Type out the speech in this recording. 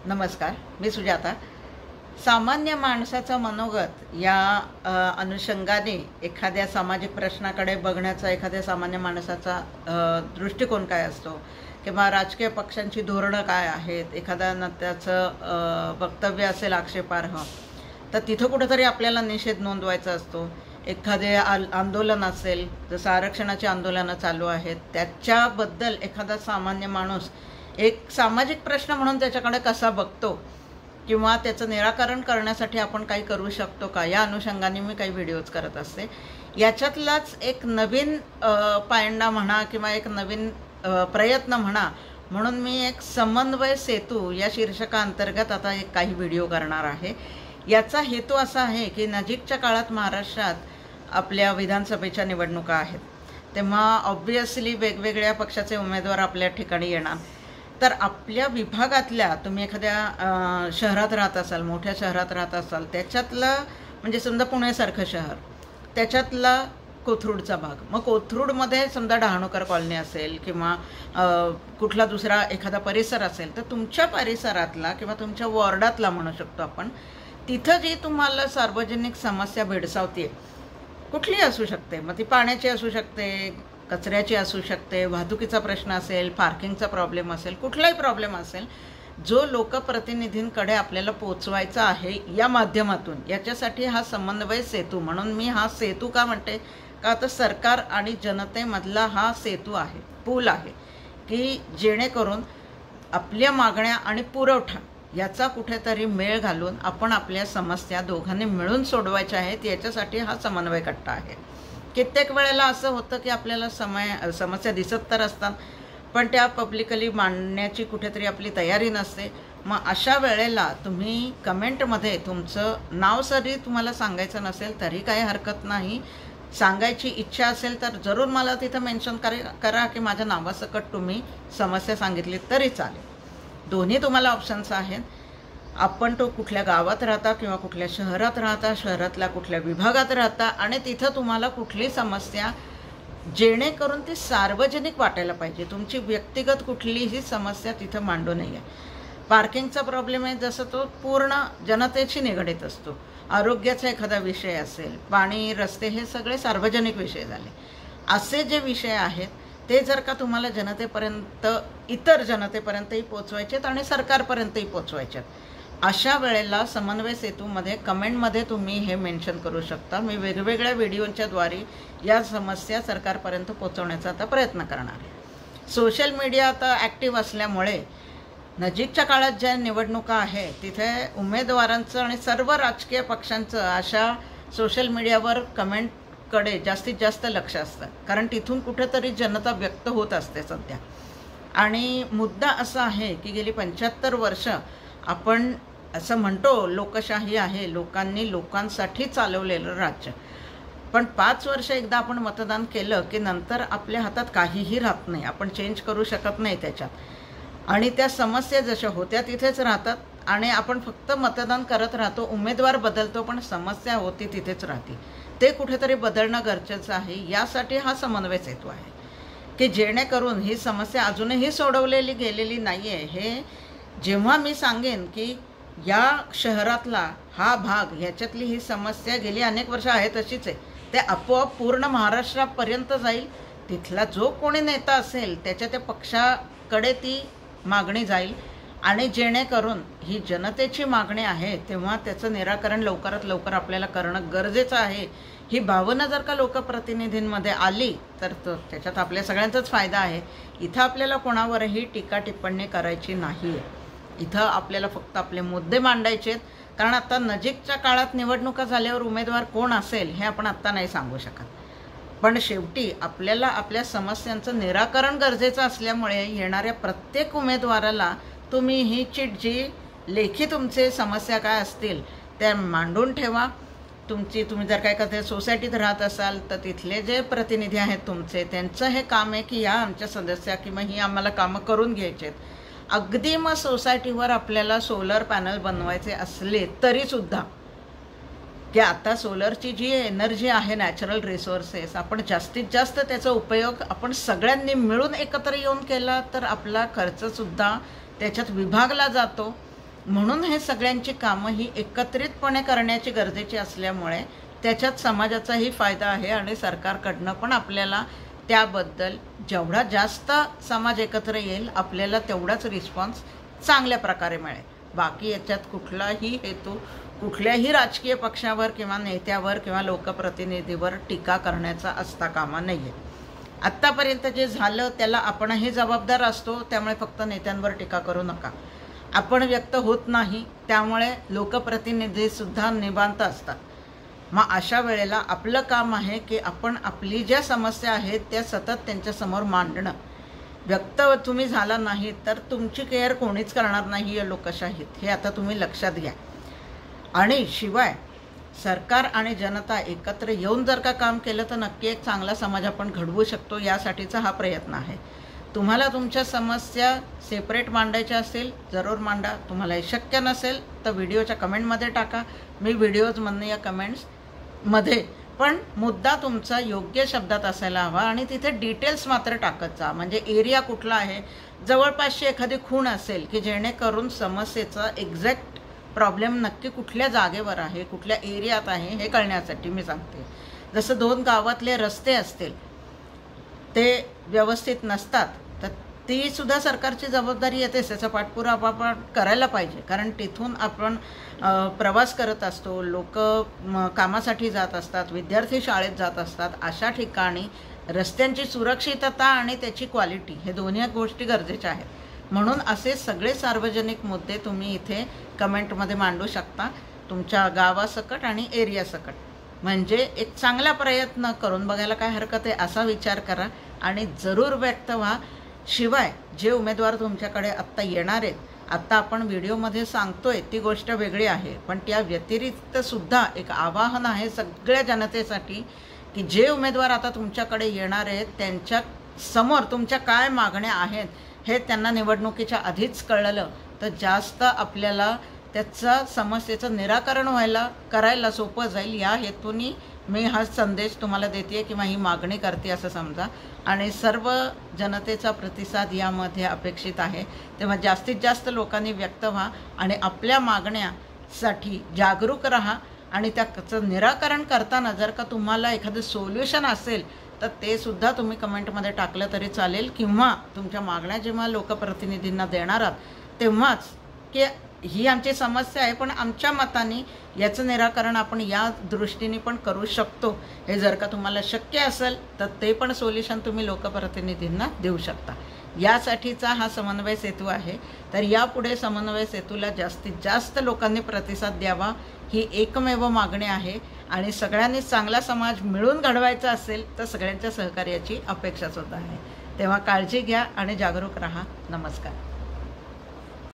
नमस्कार, मी सुजाता. सामान्य माणसाचं मनोगत या अनुषंगाने एखाद्या सामाजिक प्रश्नाकडे बघण्याचा एखाद्या सामान्य माणसाचा दृष्टिकोन काय असतो किंवा राजकीय पक्षांची धोरणं काय आहेत, एखाद्या नेत्याचं वक्तव्य असेल आक्षेपार्ह, तर तिथं कुठंतरी आपल्याला निषेध नोंदवायचा असतो. एखादे आंदोलन असेल, जसं आरक्षणाची आंदोलनं चालू आहेत, त्याच्याबद्दल एखादा सामान्य माणूस एक सामाजिक प्रश्न म्हणून त्याच्याकडे कसा बघतो किंवा त्याचं निराकरण करण्यासाठी आपण काही करू शकतो का, या अनुषंगाने मी काही व्हिडिओज करत असते. याच्यातलाच एक नवीन पायंडा म्हणा किंवा एक नवीन प्रयत्न म्हणा म्हणून मी एक समन्वय सेतू या शीर्षकाअंतर्गत आता एक काही व्हिडिओ करणार आहे. याचा हेतू असा आहे की नजीकच्या काळात महाराष्ट्रात आपल्या विधानसभेच्या निवडणुका आहेत, तेव्हा ऑब्व्हियसली वेगवेगळ्या पक्षाचे उमेदवार आपल्या ठिकाणी येणार. तर आपल्या विभागातल्या, तुम्ही एखाद्या शहरात राहत असाल, मोठ्या शहरात राहत असाल, त्याच्यातलं म्हणजे समजा पुण्यासारखं शहर, त्याच्यातला कोथरूडचा भाग, मग कोथरूडमध्ये समजा डहाणूकर कॉलनी असेल किंवा कुठला दुसरा एखादा परिसर असेल, तर तुमच्या परिसरातला किंवा तुमच्या वॉर्डातला म्हणू शकतो आपण, तिथं जी तुम्हाला सार्वजनिक समस्या भेडसावते, कुठलीही असू शकते, मग ती पाण्याची असू शकते, कचऱ्याची असू शकते, वाहतुकीचा प्रश्न असेल, पार्किंगचा प्रॉब्लेम असेल, कुठलाही प्रॉब्लेम असेल, जो लोकप्रतिनिधींकडे आपल्याला पोचवायचा आहे या माध्यमातून, याच्यासाठी हा समन्वय सेतू. म्हणून मी हा सेतू का म्हणते, का तर सरकार आणि जनतेमधला हा सेतू आहे, पूल आहे, की जेणेकरून आपल्या मागण्या आणि पुरवठा याचा कुठेतरी मेळ घालून आपण आपल्या समस्या दोघांनी मिळून सोडवायच्या आहेत. याच्यासाठी हा समन्वय कट्टा आहे. कित्येक वेळेला असं होतं की आपल्याला समस्या दिसत तर असतात, पण त्या पब्लिकली मांडण्याची कुठेतरी आपली तयारी नसते. मग अशा वेळेला तुम्ही कमेंटमध्ये तुमचं नाव जरी तुम्हाला सांगायचं नसेल तरी काही हरकत नाही, सांगायची इच्छा असेल तर जरूर मला तिथं मेन्शन करा की माझ्या नावासकट तुम्ही समस्या सांगितली तरी चालेल. दोन्ही तुम्हाला ऑप्शन्स आहेत. आपण तो कुठल्या गावात राहता किंवा कुठल्या शहरात राहता, शहरातल्या कुठल्या विभागात राहता, आणि तिथं तुम्हाला कुठली समस्या जेणेकरून ती सार्वजनिक वाटायला पाहिजे, तुमची व्यक्तिगत कुठलीही समस्या तिथं मांडू नये. पार्किंगचा प्रॉब्लेम आहे, जसं तो पूर्ण जनतेशी निगडीत असतो. आरोग्याचा एखादा विषय असेल, पाणी, रस्ते, हे सगळे सार्वजनिक विषय झाले. असे जे विषय आहेत ते जर का तुम्हाला जनतेपर्यंत, इतर जनतेपर्यंतही पोचवायचेत आणि सरकारपर्यंतही पोचवायचेत, अशा वेळेला समन्वय सेतूमध्ये कमेंटमध्ये तुम्ही हे मेन्शन करू शकता. मी वेगवेगळ्या व्हिडिओच्या द्वारे या समस्या सरकारपर्यंत पोचवण्याचा आता प्रयत्न करणार आहे. सोशल मीडिया आता ॲक्टिव्ह असल्यामुळे नजीकच्या काळात ज्या निवडणुका आहे तिथे उमेदवारांचं आणि सर्व राजकीय पक्षांचं अशा सोशल मीडियावर कमेंटकडे जास्तीत जास्त लक्ष असतं, कारण तिथून कुठेतरी जनता व्यक्त होत असते सध्या. आणि मुद्दा असा आहे की गेली 75 वर्ष आपण असं म्हणतो लोकशाही आहे, लोकांनी लोकांसाठी चालवलेलं राज्य, पण 5 वर्ष एकदा आपण मतदान केलं की नंतर आपल्या हातात काहीही राहत नाही, आपण चेंज करू शकत नाही त्याच्यात, आणि त्या समस्या जशा होत्या तिथेच राहतात आणि आपण फक्त मतदान करत राहतो, उमेदवार बदलतो पण समस्या होती तिथेच राहते. ते कुठेतरी बदलणं गरजेचं आहे. यासाठी हा समन्वय सेतू आहे की जेणेकरून ही समस्या अजूनही सोडवलेली गेलेली नाही आहे. हे जेव्हा मी सांगेन की या शहरातला हा भाग, ह्याच्यातली ही समस्या गेली अनेक वर्ष आहे तशीच आहे, ते आपोआप पूर्ण महाराष्ट्रापर्यंत जाईल. तिथला जो कोणी नेता असेल त्याच्या त्या पक्षाकडे ती मागणी जाईल आणि जेणेकरून ही जनतेची मागणी आहे तेव्हा त्याचं निराकरण लवकरात लवकर आपल्याला करणं गरजेचं आहे. ही भावना जर का लोकप्रतिनिधींमध्ये आली तर त्याच्यात आपल्या सगळ्यांचाच फायदा आहे. इथं आपल्याला कोणावरही टीका टिप्पणी करायची नाही आहे. इथं आपल्याला फक्त आपले मुद्दे मांडायचे आहेत, कारण आता नजीकच्या काळात निवडणुका झाल्यावर उमेदवार कोण असेल हे आपण आत्ता नाही सांगू शकत, पण शेवटी आपल्याला आपल्या समस्यांचं निराकरण गरजेचं असल्यामुळे येणाऱ्या प्रत्येक उमेदवाराला तुम्ही ही चिट, जी लेखी तुमचे समस्या काय असतील त्या मांडून ठेवा. तुम्ही जर काय एखाद्या सोसायटीत राहत असाल तर तिथले जे प्रतिनिधी आहेत तुमचे, त्यांचं हे काम आहे की या आमच्या सदस्या किंवा ही आम्हाला कामं करून घ्यायचे आहेत. अगदी मग सोसायटीवर आपल्याला सोलर पॅनल बनवायचे असले तरीसुद्धा, की आता सोलरची जी एनर्जी आहे, नॅचरल रिसोर्सेस, आपण जास्तीत जास्त त्याचा उपयोग आपण सगळ्यांनी मिळून एकत्र येऊन केला तर आपला खर्चसुद्धा त्याच्यात विभागला जातो म्हणून हे सगळ्यांची कामं ही एकत्रितपणे करण्याची गरजेची असल्यामुळे त्याच्यात समाजाचाही फायदा आहे आणि सरकारकडनं पण आपल्याला त्याबद्दल जेवढा जास्त समाज एकत्र येईल आपल्याला तेवढाच रिस्पॉन्स चांगल्या प्रकारे मिळेल. बाकी याच्यात कुठलाही हेतू कुठल्याही राजकीय पक्षावर किंवा नेत्यावर किंवा लोकप्रतिनिधीवर टीका करण्याचा असता कामा नये. आत्तापर्यंत जे झालं त्याला आपणही जबाबदार असतो, त्यामुळे फक्त नेत्यांवर टीका करू नका. आपण व्यक्त होत नाही त्यामुळे लोकप्रतिनिधीसुद्धा निवांत असतात. मग अशा वेळेला आपलं काम आहे की आपण आपली ज्या समस्या आहेत त्या सतत त्यांच्यासमोर मांडणं. व्यक्त तुम्ही झाला नाही तर तुमची केअर कोणीच करणार नाही या लोकशाहीत, हे आता तुम्ही लक्षात घ्या. आणि शिवाय सरकार आणि जनता एकत्र येऊन जर का काम केलं तर नक्की एक चांगला समाज आपण घडवू शकतो. यासाठीचा हा प्रयत्न आहे. तुम्हाला तुमच्या समस्या सेपरेट मांडायच्या असतील जरूर मांडा. तुम्हाला हे शक्य नसेल तर व्हिडिओच्या कमेंटमध्ये टाका. मी व्हिडिओजमधनं या कमेंट्समध्ये पण मुद्दा तुमचा योग्य शब्दात असायला हवा आणि तिथे डिटेल्स मात्र टाकत जा. म्हणजे एरिया कुठला आहे, जवळपासची एखादी खूण असेल की जेणेकरून समस्येचा एक्झॅक्ट प्रॉब्लेम नक्की कुठल्या जागेवर आहे, कुठल्या एरियात आहे हे कळण्यासाठी मी सांगते. जसं 2 गावातले रस्ते असतील ते व्यवस्थित नसतात तर ती सुद्धा सरकारची जबाबदारी येते. त्याचा पाठपुरावा आपण करायला पाहिजे, कारण तिथून आपण प्रवास करत असतो, लोक कामासाठी जात असतात, विद्यार्थी शाळेत जात असतात. अशा ठिकाणी रस्त्यांची सुरक्षितता आणि त्याची क्वालिटी हे दोन्ही गोष्टी गरजेच्या आहेत. म्हणून असे सगळे सार्वजनिक मुद्दे तुम्ही इथे कमेंटमध्ये मांडू शकता तुमच्या गावासकट आणि एरियासकट. म्हणजे एक चांगला प्रयत्न करून बघायला काय हरकत आहे असा विचार करा आणि जरूर व्यक्त व्हा. शिवाय जे उमेदवार तुमच्याकडे आत्ता येणार आहेत, आत्ता आपण व्हिडिओमध्ये सांगतोय ती गोष्ट वेगळी आहे, पण त्या व्यतिरिक्तसुद्धा एक आवाहन आहे सगळ्या जनतेसाठी की जे उमेदवार आता तुमच्याकडे येणार आहेत त्यांच्या समोर तुमच्या काय मागण्या आहेत हे त्यांना निवडणुकीच्या आधीच कळलं तर जास्त आपल्याला त्याचा समस्येचं निराकरण करायला सोपं जाईल. या हेतूने मी हा संदेश तुम्हाला देते किंवा ही मागणी करते असं समजा. आणि सर्व जनतेचा प्रतिसाद यामध्ये अपेक्षित आहे. तेव्हा जास्तीत जास्त लोकांनी व्यक्त व्हा आणि आपल्या मागण्यासाठी जागरूक राहा. आणि त्याचं निराकरण करताना जर का तुम्हाला एखादं सोल्युशन असेल तर ते सुद्धा तुम्ही कमेंटमध्ये टाकलं तरी चालेल, किंवा तुमच्या मागण्या जेव्हा लोकप्रतिनिधींना देणार आहात तेव्हाच की ही आमची समस्या आहे पण आमच्या मताने याचं निराकरण आपण या दृष्टीने पण करू शकतो, हे जर का तुम्हाला शक्य असेल तर ते पण सोल्युशन तुम्ही लोकप्रतिनिधींना देऊ शकता. यासाठीचा हा समन्वय सेतू आहे. तर यापुढे समन्वय सेतूला जास्तीत जास्त लोकांनी प्रतिसाद द्यावा ही एकमेव मागणी आहे. आणि सगळ्यांनी चांगला समाज मिळून घडवायचा असेल तर सगळ्यांच्या सहकार्याची अपेक्षा सुद्धा आहे. तेव्हा काळजी घ्या आणि जागरूक राहा. नमस्कार.